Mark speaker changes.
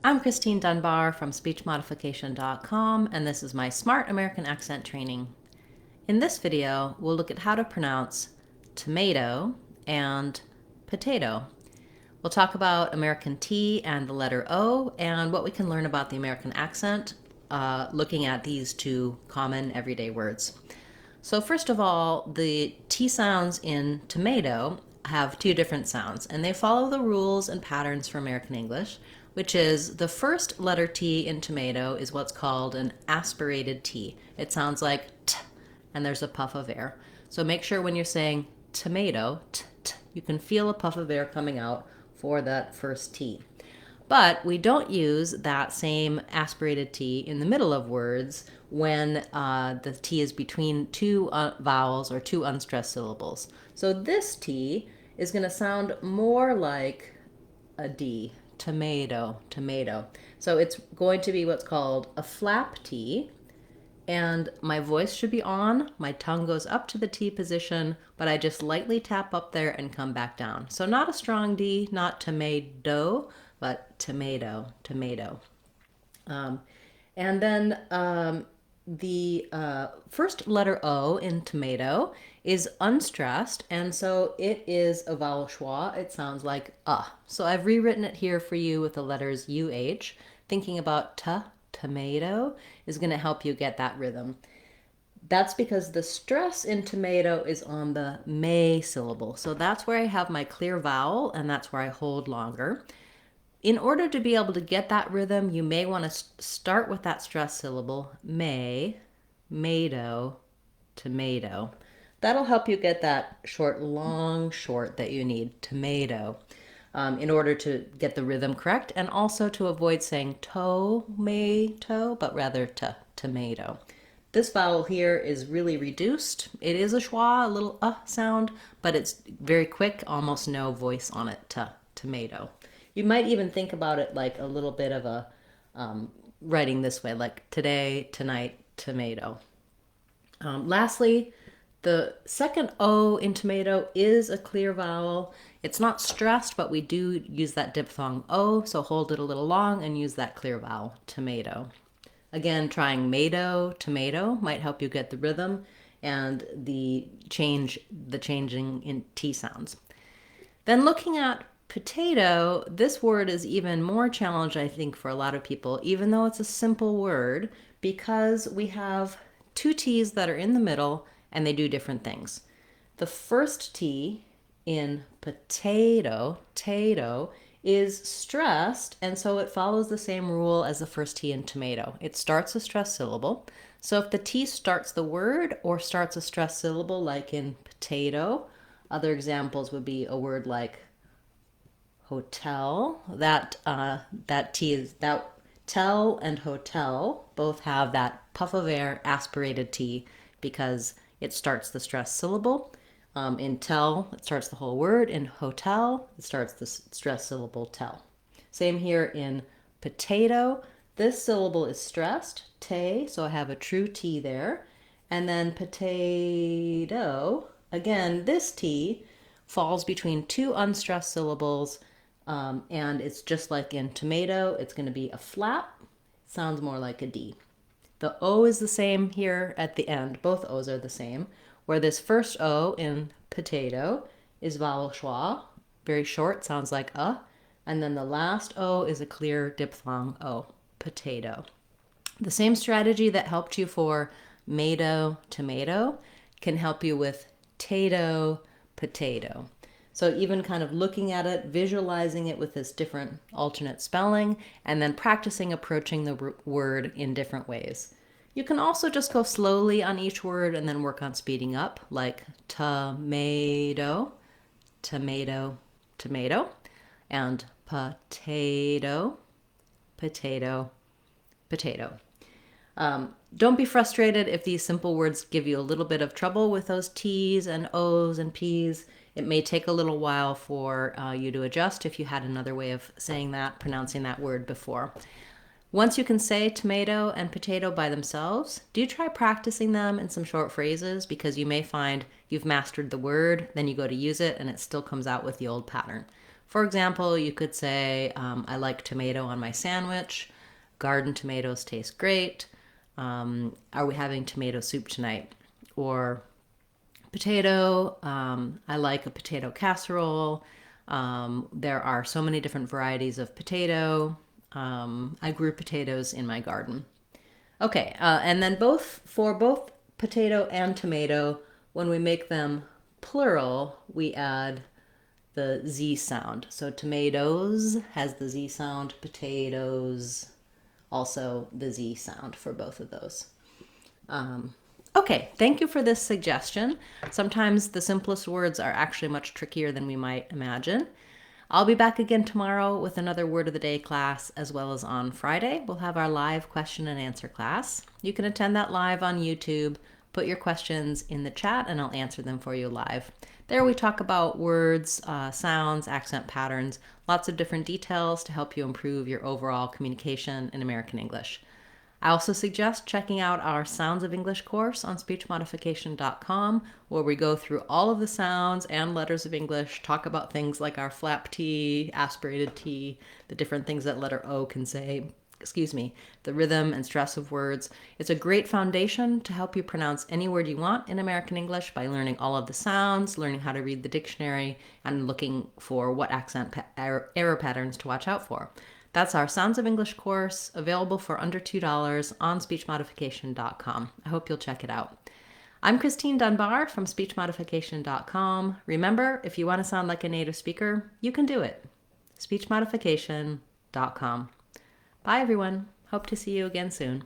Speaker 1: I'm Christine Dunbar from speechmodification.com, and this is my Smart American Accent training. In this video, we'll look at how to pronounce tomato and potato. We'll talk about American T and the letter O, and what we can learn about the American accent looking at these two common everyday words. So first of all, the T sounds in tomato have two different sounds, and they follow the rules and patterns for American English, which is the first letter T in tomato is what's called an aspirated T. It sounds like T, and there's a puff of air. So make sure when you're saying tomato, T, T, you can feel a puff of air coming out for that first T. But we don't use that same aspirated T in the middle of words when the T is between two vowels or two unstressed syllables. So this T is going to sound more like a D, tomato, tomato. So it's going to be what's called a flap T, and my voice should be on. My tongue goes up to the T position, but I just lightly tap up there and come back down. So not a strong D, not tomado, but tomato, tomato. And then the first letter O in tomato is unstressed, and so it is a vowel schwa. It sounds like So I've rewritten it here for you with the letters UH. Thinking about tomato is going to help you get that rhythm. That's because the stress in tomato is on the may syllable. So that's where I have my clear vowel, and that's where I hold longer. In order to be able to get that rhythm, you may want to start with that stress syllable, may-do, tomato. That'll help you get that short, long short that you need, tomato, in order to get the rhythm correct, and also to avoid saying tomato, but rather tomato. This vowel here is really reduced. It is a schwa, a little sound, but it's very quick, almost no voice on it, tomato. You might even think about it like a little bit of a writing this way, like today, tonight, tomato. Lastly, the second O in tomato is a clear vowel. It's not stressed, but we do use that diphthong O, so hold it a little long and use that clear vowel, tomato. Again, trying may-do, tomato might help you get the rhythm and the changing in T sounds. Then looking at potato, this word is even more challenged, I think, for a lot of people, even though it's a simple word, because we have two T's that are in the middle and they do different things. The first T in potato is stressed, and so it follows the same rule as the first T in tomato. It starts a stressed syllable. So if the T starts the word or starts a stressed syllable, like in potato, other examples would be a word like hotel. That T is that tell and hotel both have that puff of air aspirated T because it starts the stressed syllable. In tell, it starts the whole word. In hotel, it starts the stressed syllable tell. Same here in potato. This syllable is stressed, te, so I have a true T there. And then potato, again, this T falls between two unstressed syllables, and it's just like in tomato, it's going to be a flap. It sounds more like a D. The O is the same here at the end. Both O's are the same, where this first O in potato is vowel schwa, very short, sounds like and then the last O is a clear diphthong O, potato. The same strategy that helped you for may-do, tomato, can help you with tato, potato. So even kind of looking at it, visualizing it with this different alternate spelling, and then practicing approaching the word in different ways. You can also just go slowly on each word and then work on speeding up, like tomato, tomato, tomato, and potato, potato, potato. Don't be frustrated if these simple words give you a little bit of trouble with those T's and O's and P's. It may take a little while for you to adjust if you had another way of saying that, pronouncing that word before. Once you can say tomato and potato by themselves, do try practicing them in some short phrases, because you may find you've mastered the word, then you go to use it and it still comes out with the old pattern. For example, you could say, I like tomato on my sandwich. Garden tomatoes taste great. Are we having tomato soup tonight? Or potato, I like a potato casserole. There are so many different varieties of potato. I grew potatoes in my garden. Okay, and then for both potato and tomato, when we make them plural, we add the Z sound. So tomatoes has the Z sound, potatoes also the Z sound for both of those. Okay, thank you for this suggestion. Sometimes the simplest words are actually much trickier than we might imagine. I'll be back again tomorrow with another Word of the Day class, as well as on Friday, we'll have our live question and answer class. You can attend that live on YouTube. Put your questions in the chat and I'll answer them for you live. There we talk about words, sounds, accent patterns, lots of different details to help you improve your overall communication in American English. I also suggest checking out our Sounds of English course on speechmodification.com, where we go through all of the sounds and letters of English, talk about things like our flap T, aspirated T, the different things that letter O can say, the rhythm and stress of words. It's a great foundation to help you pronounce any word you want in American English by learning all of the sounds, learning how to read the dictionary, and looking for what accent error patterns to watch out for. That's our Sounds of English course, available for under $2 on speechmodification.com. I hope you'll check it out. I'm Christine Dunbar from speechmodification.com. Remember, if you want to sound like a native speaker, you can do it. speechmodification.com. Bye, everyone. Hope to see you again soon.